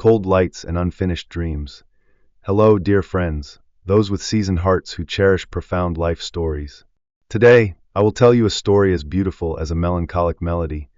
cold lights and unfinished dreams. Hello, dear friends, those with seasoned hearts who cherish profound life stories. Today, I will tell you a story as beautiful as a melancholic melody,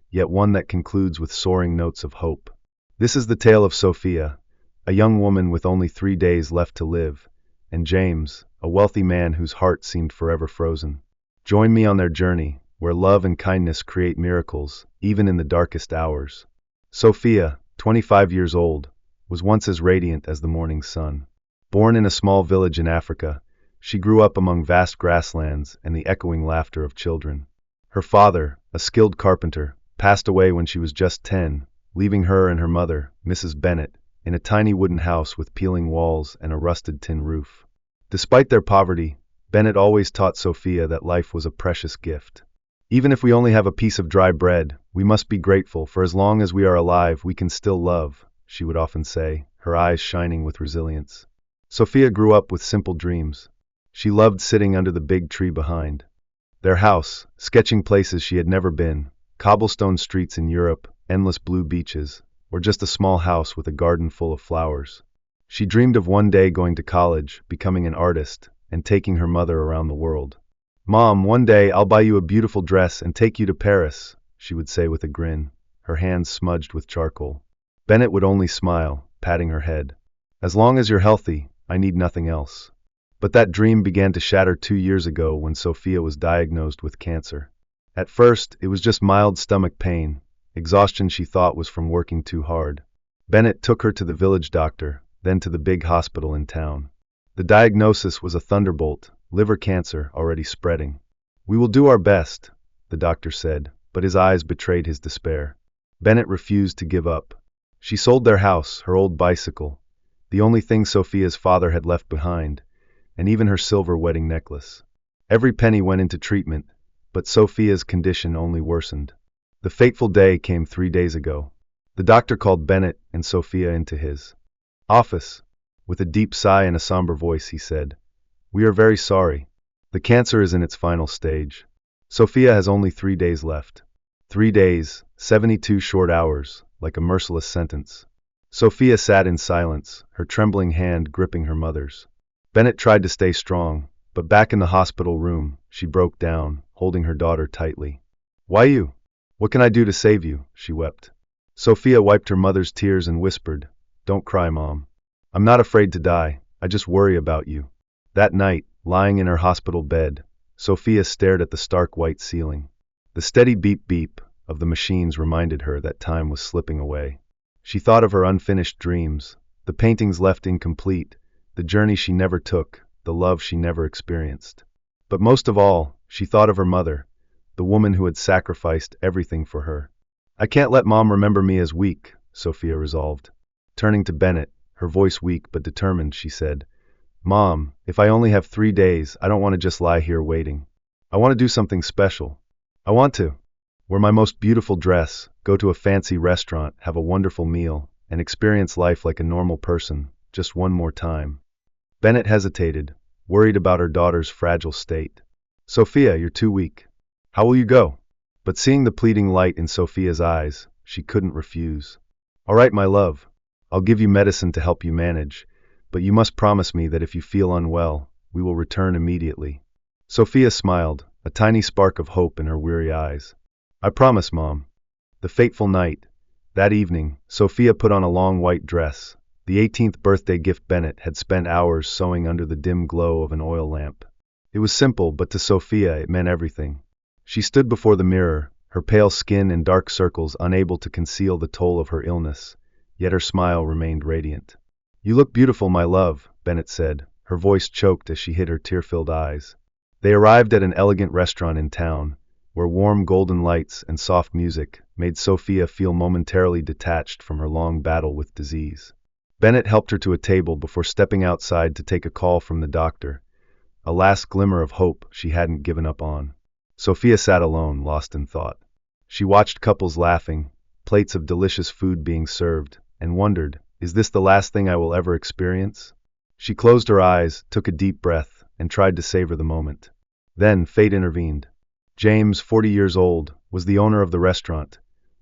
yet one that concludes with soaring notes of hope. This is the tale of Sophia, a young woman with only 3 days left to live, and James, a wealthy man whose heart seemed forever frozen. Join me on their journey, where love and kindness create miracles, even in the darkest hours. Sophia, 25 years old, was once as radiant as the morning sun. Born in a small village in Africa, she grew up among vast grasslands and the echoing laughter of children. Her father, a skilled carpenter, passed away when she was just 10, leaving her and her mother, Mrs. Bennet, in a tiny wooden house with peeling walls and a rusted tin roof. Despite their poverty, Bennet always taught Sophia that life was a precious gift. Even if we only have a piece of dry bread, we must be grateful, for as long as we are alive, we can still love, she would often say, her eyes shining with resilience. Sophia grew up with simple dreams. She loved sitting under the big tree behind their house, sketching places she had never been, cobblestone streets in Europe, endless blue beaches, or just a small house with a garden full of flowers. She dreamed of one day going to college, becoming an artist, and taking her mother around the world. "Mom, one day I'll buy you a beautiful dress and take you to Paris," she would say with a grin, her hands smudged with charcoal. Bennet would only smile, patting her head. "As long as you're healthy, I need nothing else." But that dream began to shatter 2 years ago when Sophia was diagnosed with cancer. At first, it was just mild stomach pain, exhaustion she thought was from working too hard. Bennet took her to the village doctor, then to the big hospital in town. The diagnosis was a thunderbolt: liver cancer already spreading. "We will do our best," the doctor said, but his eyes betrayed his despair. Bennet refused to give up. She sold their house, her old bicycle, the only thing Sophia's father had left behind, and even her silver wedding necklace. Every penny went into treatment, but Sophia's condition only worsened. The fateful day came 3 days ago. The doctor called Bennet and Sophia into his office. With a deep sigh and a somber voice, he said, "We are very sorry. The cancer is in its final stage. Sophia has only 3 days left." 3 days, 72 short hours, like a merciless sentence. Sophia sat in silence, her trembling hand gripping her mother's. Bennet tried to stay strong, but back in the hospital room, she broke down, holding her daughter tightly. "Why you? What can I do to save you?" she wept. Sophia wiped her mother's tears and whispered, "Don't cry, Mom. I'm not afraid to die, I just worry about you." That night, lying in her hospital bed, Sophia stared at the stark white ceiling. The steady beep-beep of the machines reminded her that time was slipping away. She thought of her unfinished dreams, the paintings left incomplete, the journey she never took, the love she never experienced. But most of all, she thought of her mother, the woman who had sacrificed everything for her. "I can't let Mom remember me as weak," Sophia resolved. Turning to Bennet, her voice weak but determined, she said, "Mom, if I only have 3 days, I don't want to just lie here waiting. I want to do something special. I want to wear my most beautiful dress, go to a fancy restaurant, have a wonderful meal, and experience life like a normal person, just one more time." Bennet hesitated, worried about her daughter's fragile state. "Sophia, you're too weak. How will you go?" But seeing the pleading light in Sophia's eyes, she couldn't refuse. "All right, my love. I'll give you medicine to help you manage, but you must promise me that if you feel unwell, we will return immediately." Sophia smiled, a tiny spark of hope in her weary eyes. "I promise, Mom." The fateful night. That evening, Sophia put on a long white dress, the 18th birthday gift Bennet had spent hours sewing under the dim glow of an oil lamp. It was simple, but to Sophia it meant everything. She stood before the mirror, her pale skin in dark circles unable to conceal the toll of her illness, yet her smile remained radiant. "You look beautiful, my love," Bennet said, her voice choked as she hid her tear-filled eyes. They arrived at an elegant restaurant in town, where warm golden lights and soft music made Sophia feel momentarily detached from her long battle with disease. Bennet helped her to a table before stepping outside to take a call from the doctor, a last glimmer of hope she hadn't given up on. Sophia sat alone, lost in thought. She watched couples laughing, plates of delicious food being served, and wondered, is this the last thing I will ever experience? She closed her eyes, took a deep breath, and tried to savor the moment. Then fate intervened. James, 40 years old, was the owner of the restaurant,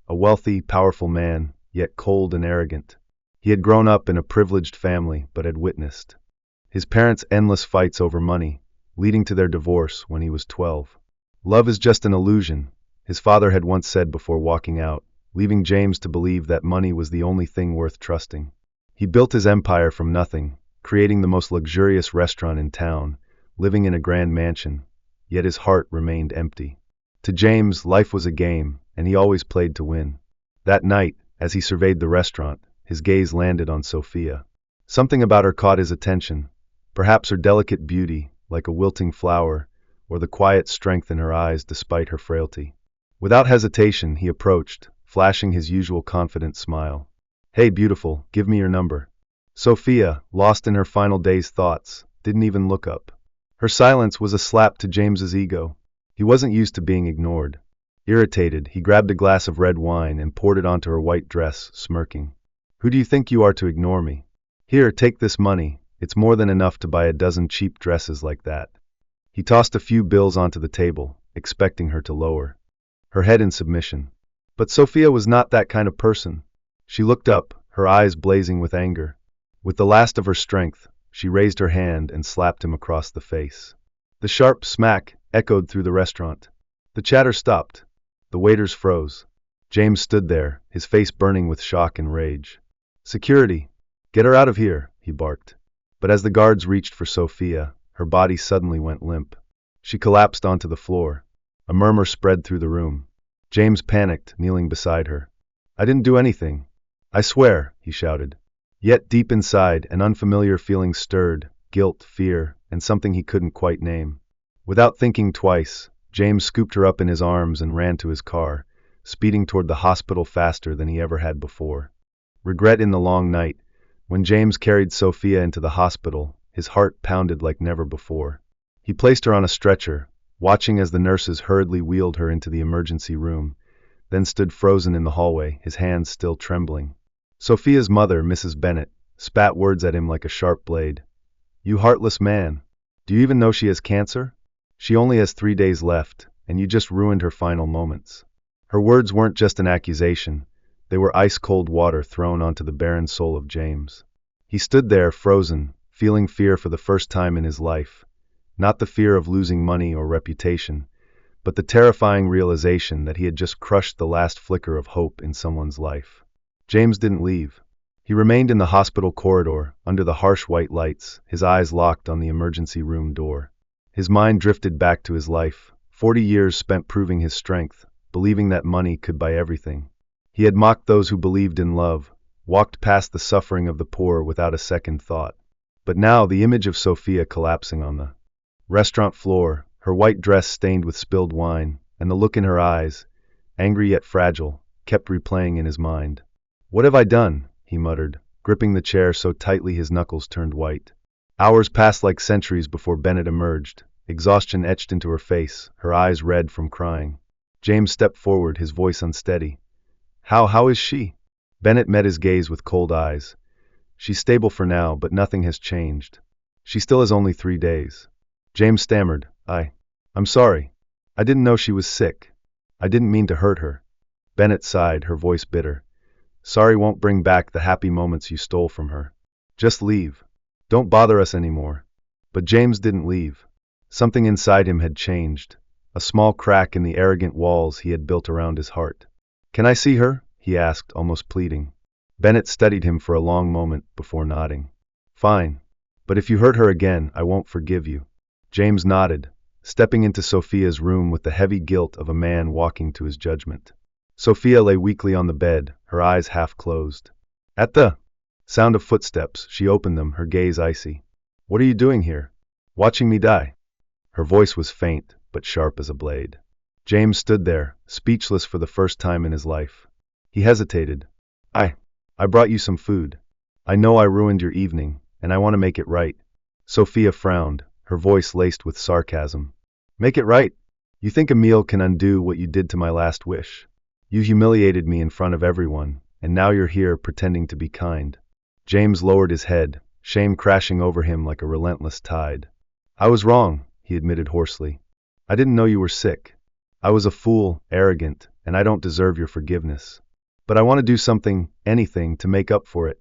a wealthy, powerful man, yet cold and arrogant. He had grown up in a privileged family, but had witnessed his parents' endless fights over money, leading to their divorce when he was 12. Love is just an illusion, his father had once said before walking out, leaving James to believe that money was the only thing worth trusting. He built his empire from nothing, creating the most luxurious restaurant in town, living in a grand mansion, yet his heart remained empty. To James, life was a game, and he always played to win. That night, as he surveyed the restaurant, his gaze landed on Sophia. Something about her caught his attention, perhaps her delicate beauty, like a wilting flower, or the quiet strength in her eyes despite her frailty. Without hesitation, he approached, flashing his usual confident smile. "Hey, beautiful, give me your number." Sophia, lost in her final day's thoughts, didn't even look up. Her silence was a slap to James's ego. He wasn't used to being ignored. Irritated, he grabbed a glass of red wine and poured it onto her white dress, smirking. "Who do you think you are to ignore me? Here, take this money. It's more than enough to buy a dozen cheap dresses like that." He tossed a few bills onto the table, expecting her to lower her head in submission. But Sophia was not that kind of person. She looked up, her eyes blazing with anger. With the last of her strength, she raised her hand and slapped him across the face. The sharp smack echoed through the restaurant. The chatter stopped. The waiters froze. James stood there, his face burning with shock and rage. "Security! Get her out of here!" he barked. But as the guards reached for Sophia, her body suddenly went limp. She collapsed onto the floor. A murmur spread through the room. James panicked, kneeling beside her. "I didn't do anything. I swear," he shouted. Yet deep inside, an unfamiliar feeling stirred, guilt, fear, and something he couldn't quite name. Without thinking twice, James scooped her up in his arms and ran to his car, speeding toward the hospital faster than he ever had before. Regret in the long night. When James carried Sophia into the hospital, his heart pounded like never before. He placed her on a stretcher, watching as the nurses hurriedly wheeled her into the emergency room, then stood frozen in the hallway, his hands still trembling. Sophia's mother, Mrs. Bennet, spat words at him like a sharp blade. "You heartless man! Do you even know she has cancer? She only has 3 days left, and you just ruined her final moments." Her words weren't just an accusation, they were ice-cold water thrown onto the barren soul of James. He stood there, frozen, feeling fear for the first time in his life. Not the fear of losing money or reputation, but the terrifying realization that he had just crushed the last flicker of hope in someone's life. James didn't leave. He remained in the hospital corridor, under the harsh white lights, his eyes locked on the emergency room door. His mind drifted back to his life, 40 years spent proving his strength, believing that money could buy everything. He had mocked those who believed in love, walked past the suffering of the poor without a second thought. But now the image of Sophia collapsing on the restaurant floor, her white dress stained with spilled wine, and the look in her eyes, angry yet fragile, kept replaying in his mind. "What have I done?" he muttered, gripping the chair so tightly his knuckles turned white. Hours passed like centuries before Bennett emerged, exhaustion etched into her face, her eyes red from crying. James stepped forward, his voice unsteady. How is she?" Bennett met his gaze with cold eyes. "She's stable for now, but nothing has changed. She still has only 3 days." James stammered, I'm sorry. I didn't know she was sick. I didn't mean to hurt her." Bennett sighed, her voice bitter. "Sorry won't bring back the happy moments you stole from her. Just leave. Don't bother us anymore." But James didn't leave. Something inside him had changed, a small crack in the arrogant walls he had built around his heart. "Can I see her?" he asked, almost pleading. Bennett studied him for a long moment before nodding. "Fine. But if you hurt her again, I won't forgive you." James nodded, stepping into Sophia's room with the heavy guilt of a man walking to his judgment. Sophia lay weakly on the bed, her eyes half closed. At the sound of footsteps, she opened them, her gaze icy. "What are you doing here? Watching me die?" Her voice was faint, but sharp as a blade. James stood there, speechless for the first time in his life. He hesitated. I brought you some food. I know I ruined your evening, and I want to make it right." Sophia frowned, her voice laced with sarcasm. "Make it right? You think a meal can undo what you did to my last wish? You humiliated me in front of everyone, and now you're here pretending to be kind." James lowered his head, shame crashing over him like a relentless tide. "I was wrong," he admitted hoarsely. "I didn't know you were sick. I was a fool, arrogant, and I don't deserve your forgiveness. But I want to do something, anything, to make up for it."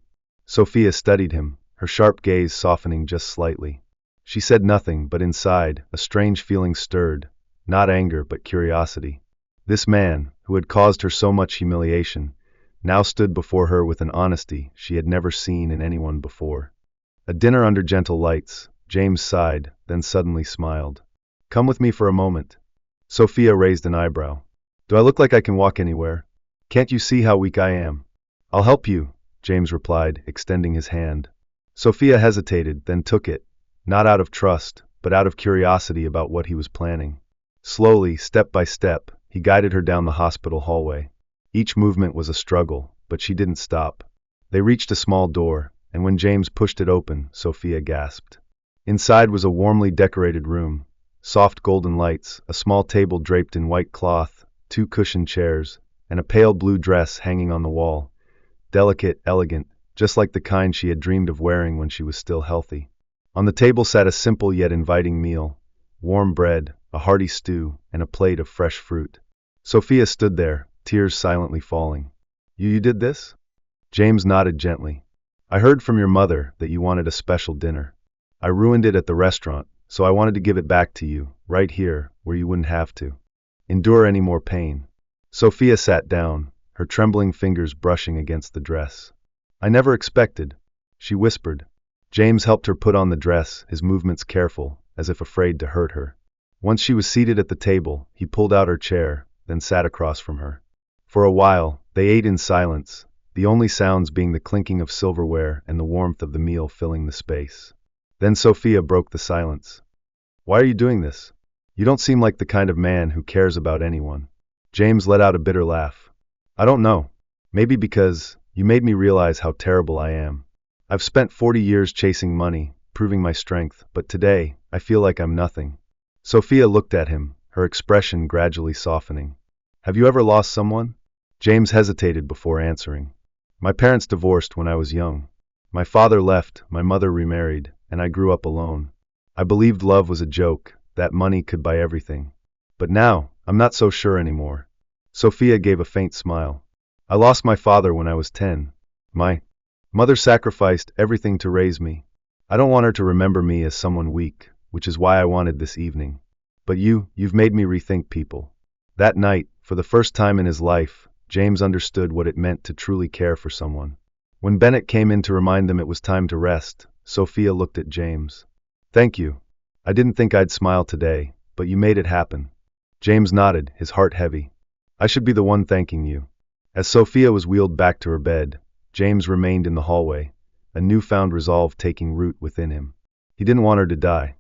Sophia studied him, her sharp gaze softening just slightly. She said nothing, but inside, a strange feeling stirred, not anger but curiosity. This man, who had caused her so much humiliation, now stood before her with an honesty she had never seen in anyone before. A dinner under gentle lights, James sighed, then suddenly smiled. "Come with me for a moment." Sophia raised an eyebrow. "Do I look like I can walk anywhere? Can't you see how weak I am?" "I'll help you," James replied, extending his hand. Sophia hesitated, then took it, not out of trust, but out of curiosity about what he was planning. Slowly, step by step, he guided her down the hospital hallway. Each movement was a struggle, but she didn't stop. They reached a small door, and when James pushed it open, Sophia gasped. Inside was a warmly decorated room. Soft golden lights, a small table draped in white cloth, 2 cushioned chairs, and a pale blue dress hanging on the wall. Delicate, elegant, just like the kind she had dreamed of wearing when she was still healthy. On the table sat a simple yet inviting meal: warm bread, a hearty stew, and a plate of fresh fruit. Sophia stood there, tears silently falling. You did this?" James nodded gently. "I heard from your mother that you wanted a special dinner. I ruined it at the restaurant, so I wanted to give it back to you, right here, where you wouldn't have to endure any more pain." Sophia sat down, her trembling fingers brushing against the dress. "I never expected," she whispered. James helped her put on the dress, his movements careful, as if afraid to hurt her. Once she was seated at the table, he pulled out her chair, then sat across from her. For a while, they ate in silence, the only sounds being the clinking of silverware and the warmth of the meal filling the space. Then Sophia broke the silence. "Why are you doing this? You don't seem like the kind of man who cares about anyone." James let out a bitter laugh. "I don't know. Maybe because you made me realize how terrible I am. I've spent 40 years chasing money, proving my strength, but today, I feel like I'm nothing." Sophia looked at him, her expression gradually softening. "Have you ever lost someone?" James hesitated before answering. "My parents divorced when I was young. My father left, my mother remarried, and I grew up alone. I believed love was a joke, that money could buy everything. But now, I'm not so sure anymore." Sophia gave a faint smile. "I lost my father when I was 10. My mother sacrificed everything to raise me. I don't want her to remember me as someone weak, which is why I wanted this evening. But you've made me rethink people." That night, for the first time in his life, James understood what it meant to truly care for someone. When Bennett came in to remind them it was time to rest, Sophia looked at James. "Thank you. I didn't think I'd smile today, but you made it happen." James nodded, his heart heavy. "I should be the one thanking you." As Sophia was wheeled back to her bed, James remained in the hallway, a newfound resolve taking root within him. He didn't want her to die.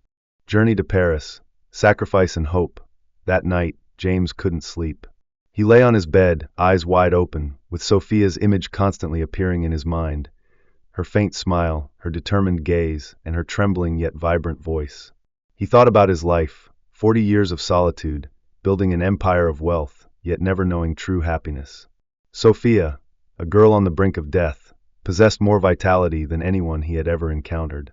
Journey to Paris, sacrifice and hope. That night, James couldn't sleep. He lay on his bed, eyes wide open, with Sophia's image constantly appearing in his mind. Her faint smile, her determined gaze, and her trembling yet vibrant voice. He thought about his life, 40 years of solitude, building an empire of wealth, yet never knowing true happiness. Sophia, a girl on the brink of death, possessed more vitality than anyone he had ever encountered.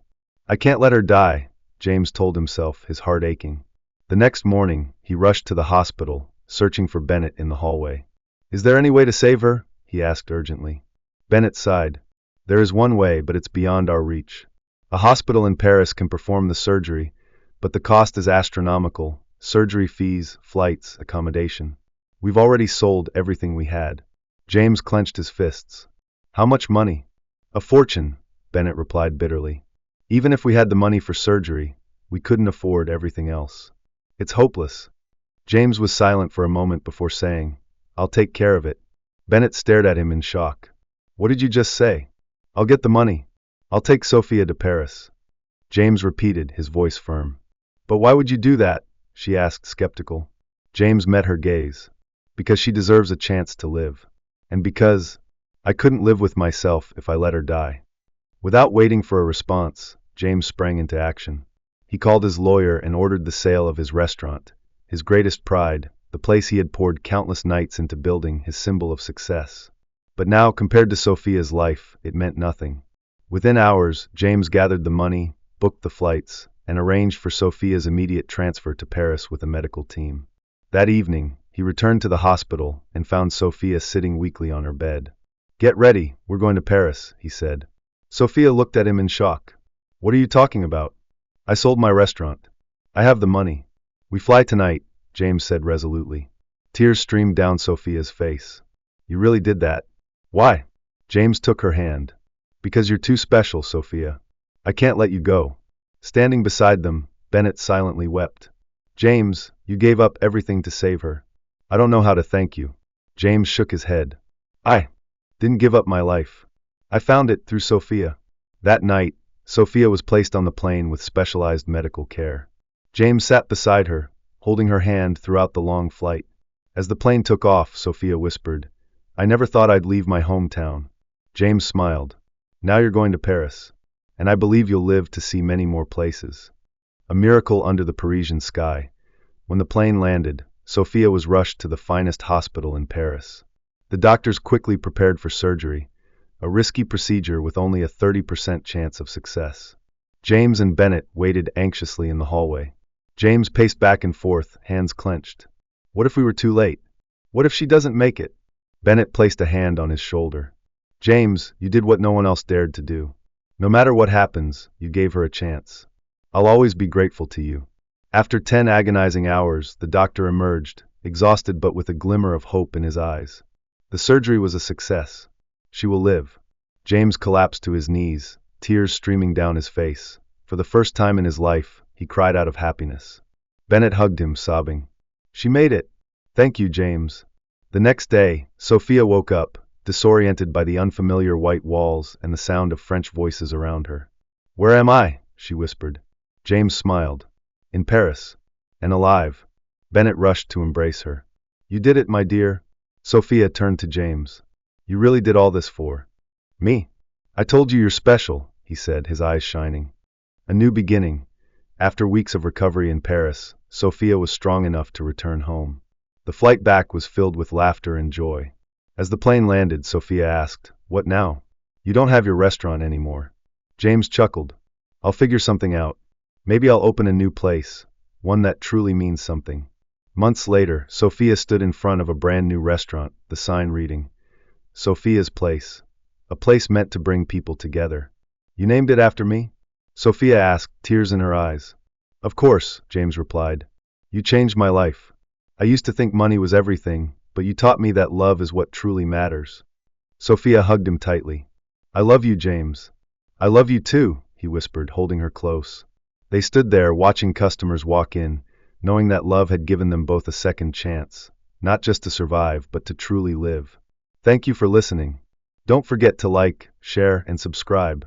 "I can't let her die," James told himself, his heart aching. The next morning, he rushed to the hospital, searching for Bennett in the hallway. "Is there any way to save her?" he asked urgently. Bennett sighed. "There is one way, but it's beyond our reach. A hospital in Paris can perform the surgery, but the cost is astronomical: surgery fees, flights, accommodation. We've already sold everything we had." James clenched his fists. "How much money?" "A fortune," Bennett replied bitterly. "Even if we had the money for surgery, we couldn't afford everything else. It's hopeless." James was silent for a moment before saying, "I'll take care of it." Bennett stared at him in shock. "What did you just say?" "I'll get the money. I'll take Sophia to Paris." James repeated, his voice firm. "But why would you do that?" she asked, skeptical. James met her gaze. "Because she deserves a chance to live. And because I couldn't live with myself if I let her die." Without waiting for a response, James sprang into action. He called his lawyer and ordered the sale of his restaurant, his greatest pride, the place he had poured countless nights into building, his symbol of success. But now, compared to Sophia's life, it meant nothing. Within hours, James gathered the money, booked the flights, and arranged for Sophia's immediate transfer to Paris with a medical team. That evening, he returned to the hospital and found Sophia sitting weakly on her bed. "Get ready, we're going to Paris," he said. Sophia looked at him in shock. What are you talking about? I sold my restaurant. I have the money. We fly tonight, James said resolutely. Tears streamed down Sophia's face. You really did that? Why? James took her hand. Because you're too special, Sophia. I can't let you go. Standing beside them, Bennett silently wept. James, you gave up everything to save her. I don't know how to thank you. James shook his head. I didn't give up my life. I found it through Sophia. That night, Sophia was placed on the plane with specialized medical care. James sat beside her, holding her hand throughout the long flight. As the plane took off, Sophia whispered, I never thought I'd leave my hometown. James smiled. Now you're going to Paris. And I believe you'll live to see many more places. A miracle under the Parisian sky. When the plane landed, Sophia was rushed to the finest hospital in Paris. The doctors quickly prepared for surgery, a risky procedure with only a 30% chance of success. James and Bennett waited anxiously in the hallway. James paced back and forth, hands clenched. What if we were too late? What if she doesn't make it? Bennett placed a hand on his shoulder. James, you did what no one else dared to do. No matter what happens, you gave her a chance. I'll always be grateful to you. After 10 agonizing hours, the doctor emerged, exhausted but with a glimmer of hope in his eyes. The surgery was a success. She will live. James collapsed to his knees, tears streaming down his face. For the first time in his life, he cried out of happiness. Bennett hugged him, sobbing. She made it. Thank you, James. The next day, Sophia woke up, disoriented by the unfamiliar white walls and the sound of French voices around her. Where am I? She whispered. James smiled. In Paris. And alive. Bennett rushed to embrace her. You did it, my dear. Sophia turned to James. You really did all this for me? I told you you're special, he said, his eyes shining. A new beginning. After weeks of recovery in Paris, Sophia was strong enough to return home. The flight back was filled with laughter and joy. As the plane landed, Sophia asked, What now? You don't have your restaurant anymore. James chuckled. I'll figure something out. Maybe I'll open a new place, one that truly means something. Months later, Sophia stood in front of a brand new restaurant, the sign reading, Sophia's Place, a place meant to bring people together. You named it after me? Sophia asked, tears in her eyes. Of course, James replied. You changed my life. I used to think money was everything, but you taught me that love is what truly matters. Sophia hugged him tightly. I love you, James. I love you too, he whispered, holding her close. They stood there, watching customers walk in, knowing that love had given them both a second chance, not just to survive, but to truly live. Thank you for listening. Don't forget to like, share, and subscribe.